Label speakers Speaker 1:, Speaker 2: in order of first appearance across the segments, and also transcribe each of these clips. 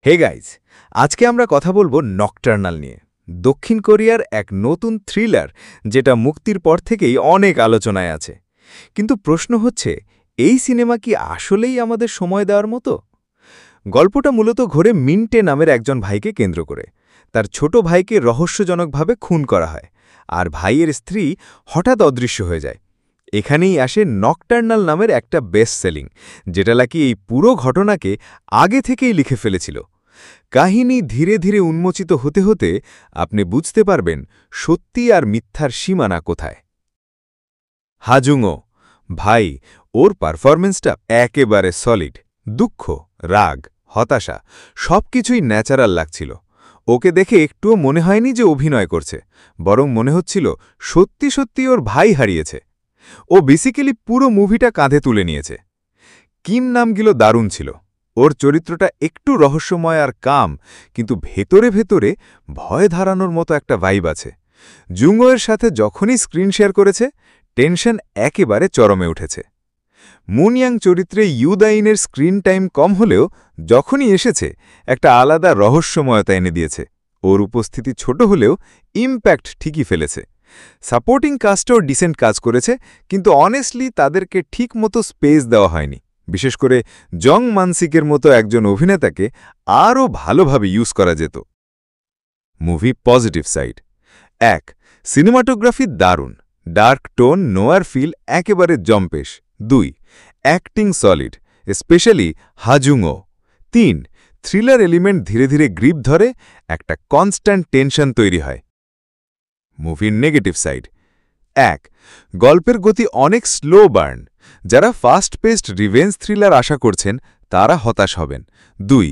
Speaker 1: Hey guys, আজকে আমরা কথা বলবো নকটার্নাল নিয়ে। দক্ষিণ কোরিয়ার এক নতুন থ্রিলার, যেটা মুক্তির পর থেকেই অনেক আলোচনায় আছে। কিন্তু প্রশ্ন হচ্ছে, এই সিনেমা কি আসলেই আমাদের সময় দেওয়ার মতো? গল্পটা মূলত ঘোরে মিন্টে নামের একজন ভাইকে কেন্দ্র করে। তার ছোট ভাইকে রহস্যজনকভাবে খুন করা হয়, আর ভাইয়ের স্ত্রী হঠাৎ অদৃশ্য হয়ে যায়। এখানেই আসে নকটার্নাল নামের একটা বেস্ট সেলিং, যেটা নাকি এই পুরো ঘটনাকে আগে থেকেই লিখে ফেলেছিল। কাহিনী ধীরে ধীরে উন্মোচিত হতে হতে আপনি বুঝতে পারবেন সত্যি আর মিথ্যার সীমানা কোথায়। হাজুংও ভাই, ওর পারফরমেন্সটা একেবারে সলিড। দুঃখ, রাগ, হতাশা সবকিছুই ন্যাচারাল লাগছিল। ওকে দেখে একটুও মনে হয়নি যে অভিনয় করছে, বরং মনে হচ্ছিল সত্যি সত্যি ওর ভাই হারিয়েছে। ও বেসিক্যালি পুরো মুভিটা কাঁধে তুলে নিয়েছে। কিম নামগুলো দারুণ ছিল। ওর চরিত্রটা একটু রহস্যময় আর কাম, কিন্তু ভেতরে ভেতরে ভয় ধারানোর মতো একটা ভাইব আছে। জুংওয়ের সাথে যখনই স্ক্রিন শেয়ার করেছে, টেনশন একেবারে চরমে উঠেছে। মুনয়াং চরিত্রে ইউদাইনের স্ক্রিন টাইম কম হলেও যখনই এসেছে একটা আলাদা রহস্যময়তা এনে দিয়েছে। ওর উপস্থিতি ছোট হলেও ইম্প্যাক্ট ঠিকই ফেলেছে। সাপোর্টিং কাস্টও ডিসেন্ট কাজ করেছে, কিন্তু অনেস্টলি তাদেরকে ঠিক মতো স্পেস দেওয়া হয়নি। বিশেষ করে জং মানসিকের মতো একজন অভিনেতাকে আরও ভালোভাবে ইউজ করা যেত। Movie positive side: ১. সিনেমাটোগ্রাফি দারুণ, ডার্ক টোন, নোয়ার ফিল একেবারে জম্পেশ। ২. অ্যাক্টিং সলিড, স্পেশালি হাজুংও। ৩. থ্রিলার এলিমেন্ট ধীরে ধীরে গ্রিপ ধরে, একটা কনস্ট্যান্ট টেনশন তৈরি হয়। মুভির নেগেটিভ সাইড: ১. গল্পের গতি অনেক স্লো বার্ন। যারা ফাস্ট পেস্ট রিভেঞ্জ থ্রিলার আশা করছেন তারা হতাশ হবেন। ২.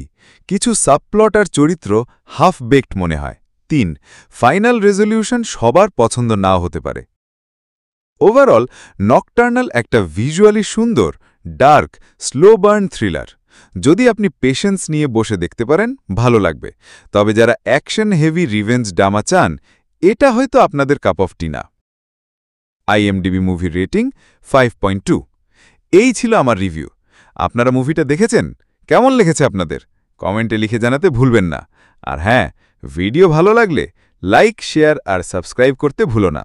Speaker 1: কিছু সাবপ্লট আর চরিত্র হাফ বেকড মনে হয়। ৩. ফাইনাল রেজলিউশন সবার পছন্দ নাও হতে পারে। ওভারঅল নকটার্নাল একটা ভিজুয়ালি সুন্দর, ডার্ক, স্লো বার্ন থ্রিলার। যদি আপনি পেশেন্স নিয়ে বসে দেখতে পারেন, ভালো লাগবে। তবে যারা অ্যাকশন হেভি রিভেঞ্জ ড্রামা চান, এটা হয়তো আপনাদের কাপ অফ টি না। IMDb মুভির রেটিং 5.2। এই ছিল আমার রিভিউ। আপনারা মুভিটা দেখেছেন? কেমন লেগেছে আপনাদের? কমেন্টে লিখে জানাতে ভুলবেন না। আর হ্যাঁ, ভিডিও ভালো লাগলে লাইক, শেয়ার আর সাবস্ক্রাইব করতে ভুলো না।